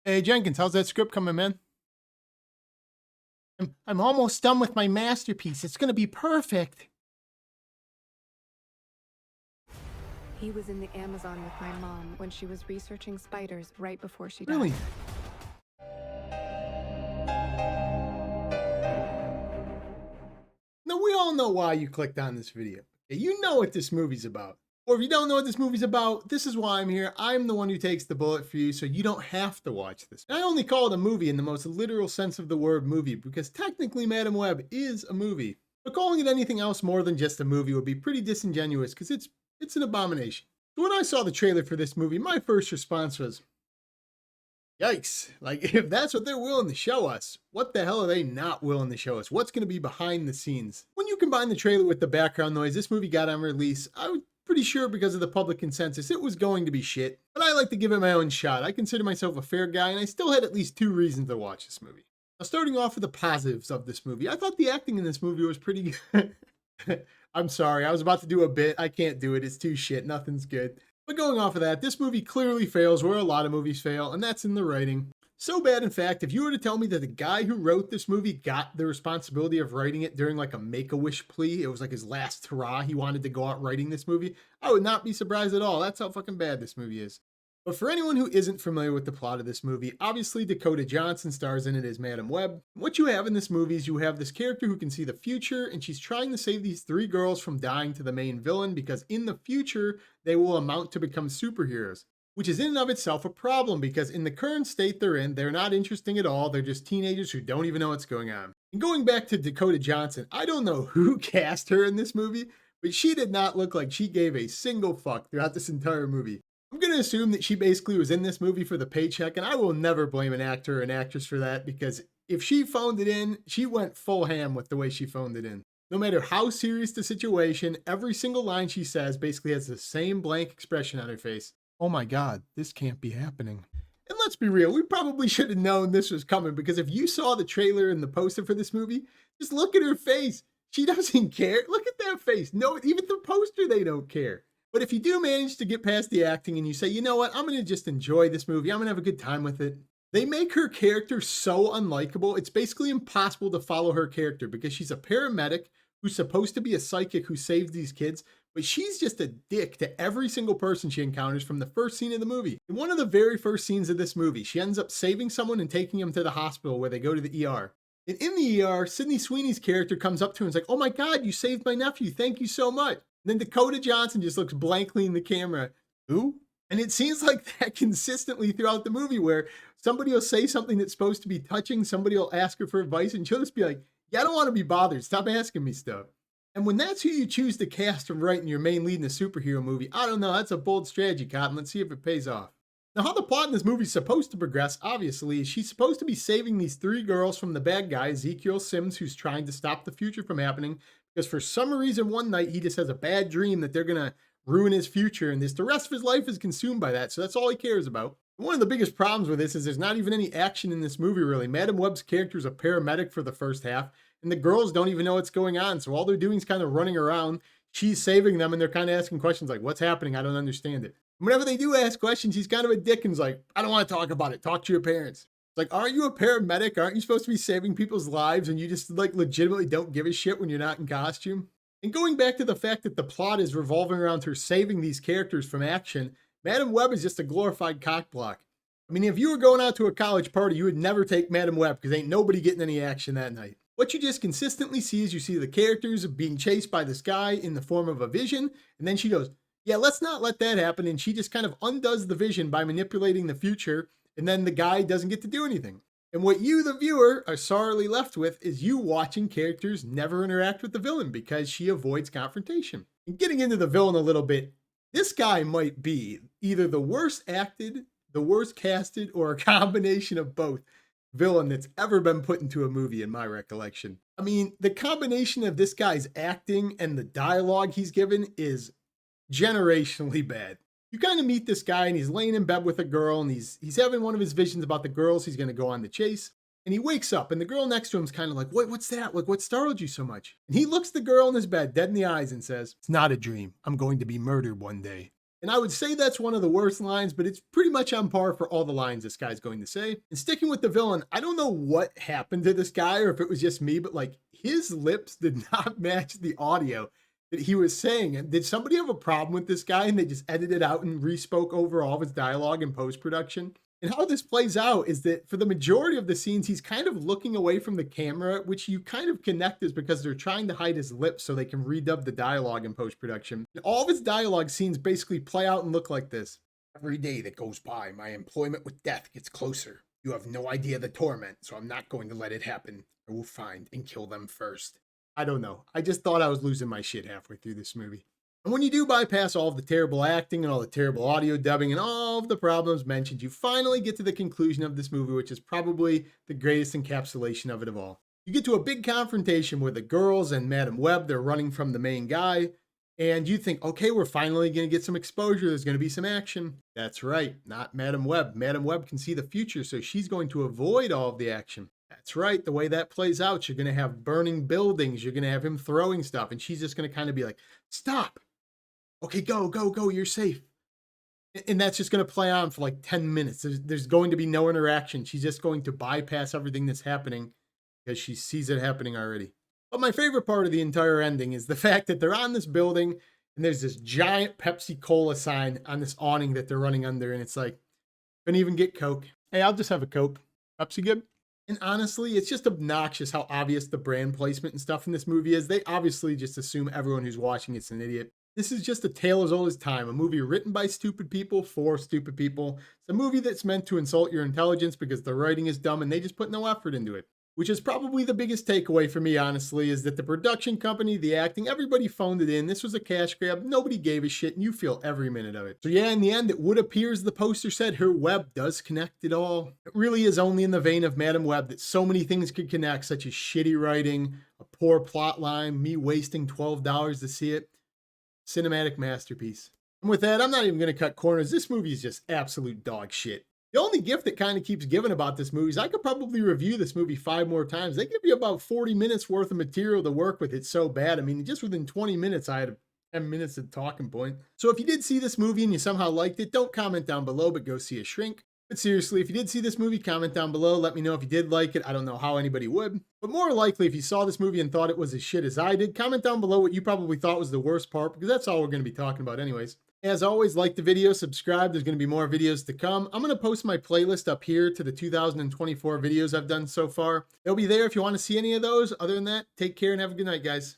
Hey Jenkins, how's that script coming, man? I'm almost done with my masterpiece. It's gonna be perfect. He was in the Amazon with my mom when she was researching spiders right before she Really? died. Now we all know why you clicked on this video. Okay, you know what this movie's about. Or if you don't know what this movie's about, this is why I'm here. I'm the one who takes the bullet for you, so you don't have to watch this. And I only call it a movie in the most literal sense of the word movie, because technically Madam Web is a movie. But calling it anything else more than just a movie would be pretty disingenuous, because it's an abomination. So when I saw the trailer for this movie, my first response was, yikes. Like, if that's what they're willing to show us, what the hell are they not willing to show us? What's going to be behind the scenes? When you combine the trailer with the background noise this movie got on release, I was pretty sure because of the public consensus it was going to be shit. But I like to give it my own shot. I consider myself a fair guy, and I still had at least 2 reasons to watch this movie. Now, starting off with the positives of this movie, I thought the acting in this movie was pretty good. I'm sorry, I was about to do a bit. I can't do it. It's too shit. Nothing's good. But going off of that, this movie clearly fails where a lot of movies fail, and that's in the writing. So bad, in fact, if you were to tell me that the guy who wrote this movie got the responsibility of writing it during like a Make-A-Wish plea, it was like his last hurrah, he wanted to go out writing this movie, I would not be surprised at all. That's how fucking bad this movie is. But for anyone who isn't familiar with the plot of this movie, obviously Dakota Johnson stars in it as Madam Web. What you have in this movie is you have this character who can see the future, and she's trying to save these 3 girls from dying to the main villain because in the future, they will amount to become superheroes. Which is in and of itself a problem because in the current state they're in, they're not interesting at all. They're just teenagers who don't even know what's going on. And going back to Dakota Johnson, I don't know who cast her in this movie, but she did not look like she gave a single fuck throughout this entire movie. I'm going to assume that she basically was in this movie for the paycheck, and I will never blame an actor or an actress for that because if she phoned it in, she went full ham with the way she phoned it in. No matter how serious the situation, every single line she says basically has the same blank expression on her face. Oh my God, this can't be happening. And let's be real, we probably should have known this was coming because if you saw the trailer and the poster for this movie, just look at her face. She doesn't care. Look at that face. No, even the poster, they don't care. But if you do manage to get past the acting and you say, you know what, I'm going to just enjoy this movie, I'm going to have a good time with it. They make her character so unlikable, it's basically impossible to follow her character because she's a paramedic who's supposed to be a psychic who saves these kids, but she's just a dick to every single person she encounters from the first scene of the movie. In one of the very first scenes of this movie, she ends up saving someone and taking him to the hospital where they go to the ER. And in the ER, Sydney Sweeney's character comes up to her and is like, oh my God, you saved my nephew. Thank you so much. And then Dakota Johnson just looks blankly in the camera. Who? And it seems like that consistently throughout the movie where somebody will say something that's supposed to be touching, somebody will ask her for advice, and she'll just be like, yeah, I don't want to be bothered. Stop asking me stuff. And when that's who you choose to cast and write in your main lead in a superhero movie, I don't know, that's a bold strategy, Cotton. Let's see if it pays off. Now, how the plot in this movie is supposed to progress, obviously, is she's supposed to be saving these 3 girls from the bad guy, Ezekiel Sims, who's trying to stop the future from happening, because for some reason one night he just has a bad dream that they're going to ruin his future, and the rest of his life is consumed by that, so that's all he cares about. One of the biggest problems with this is there's not even any action in this movie, really. Madam Web's character is a paramedic for the first half, and the girls don't even know what's going on, so all they're doing is kind of running around. She's saving them, and they're kind of asking questions like, what's happening? I don't understand it. Whenever they do ask questions, he's kind of a dick and is like, I don't want to talk about it. Talk to your parents. It's like, aren't you a paramedic? Aren't you supposed to be saving people's lives? And you just like legitimately don't give a shit when you're not in costume? And going back to the fact that the plot is revolving around her saving these characters from action, Madam Web is just a glorified cockblock. I mean, if you were going out to a college party, you would never take Madam Web because ain't nobody getting any action that night. What you just consistently see is you see the characters being chased by this guy in the form of a vision, and then she goes, yeah, let's not let that happen. And she just kind of undoes the vision by manipulating the future. And then the guy doesn't get to do anything. And what you, the viewer, are sorely left with is you watching characters never interact with the villain because she avoids confrontation. And getting into the villain a little bit, this guy might be either the worst acted, the worst casted, or a combination of both villain that's ever been put into a movie in my recollection. I mean, the combination of this guy's acting and the dialogue he's given is generationally bad. You kind of meet this guy and he's laying in bed with a girl and he's having one of his visions about the girls he's going to go on the chase. And he wakes up and the girl next to him's kind of like, what's that? Like, what startled you so much? And he looks the girl in his bed dead in the eyes and says, it's not a dream. I'm going to be murdered one day. And I would say that's one of the worst lines, but it's pretty much on par for all the lines this guy's going to say. And sticking with the villain, I don't know what happened to this guy or if it was just me, but like his lips did not match the audio that he was saying. And did somebody have a problem with this guy and they just edited out and respoke over all of his dialogue in post-production? And how this plays out is that for the majority of the scenes, he's kind of looking away from the camera, which you kind of connect is because they're trying to hide his lips so they can redub the dialogue in post-production. And all of his dialogue scenes basically play out and look like this. Every day that goes by, my employment with death gets closer. You have no idea the torment, so I'm not going to let it happen. I will find and kill them first. I don't know. I just thought I was losing my shit halfway through this movie. And when you do bypass all of the terrible acting and all the terrible audio dubbing and all of the problems mentioned, you finally get to the conclusion of this movie, which is probably the greatest encapsulation of it of all. You get to a big confrontation where the girls and Madam Web, they're running from the main guy, and you think, okay, we're finally going to get some exposure. There's going to be some action. That's right, not Madam Web. Madam Web can see the future, so she's going to avoid all of the action. That's right, the way that plays out, you're going to have burning buildings, you're going to have him throwing stuff, and she's just going to kind of be like, stop. Okay, go, go, go, you're safe. And that's just going to play on for like 10 minutes. There's going to be no interaction. She's just going to bypass everything that's happening because she sees it happening already. But my favorite part of the entire ending is the fact that they're on this building and there's this giant Pepsi Cola sign on this awning that they're running under. And it's like, couldn't even get Coke. Hey, I'll just have a Coke. Pepsi good? And honestly, it's just obnoxious how obvious the brand placement and stuff in this movie is. They obviously just assume everyone who's watching it's an idiot. This is just a tale as old as time, a movie written by stupid people for stupid people. It's a movie that's meant to insult your intelligence because the writing is dumb and they just put no effort into it. Which is probably the biggest takeaway for me, honestly, is that the production company, the acting, everybody phoned it in. This was a cash grab. Nobody gave a shit, and you feel every minute of it. So yeah, in the end, it would appear, as the poster said, her web does connect it all. It really is only in the vein of Madam Web that so many things could connect, such as shitty writing, a poor plot line, me wasting $12 to see it. Cinematic masterpiece. And with that, I'm not even going to cut corners. This movie is just absolute dog shit. The only gift that kind of keeps giving about this movie is I could probably review this movie 5 more times. They give you about 40 minutes worth of material to work with. It's so bad. I mean, just within 20 minutes, I had 10 minutes of talking point. So if you did see this movie and you somehow liked it, don't comment down below, but go see a shrink. But seriously, if you did see this movie, comment down below. Let me know if you did like it. I don't know how anybody would. But more likely, if you saw this movie and thought it was as shit as I did, comment down below what you probably thought was the worst part, because that's all we're going to be talking about anyways. As always, like the video, subscribe. There's going to be more videos to come. I'm going to post my playlist up here to the 2024 videos I've done so far. They'll be there if you want to see any of those. Other than that, take care and have a good night, guys.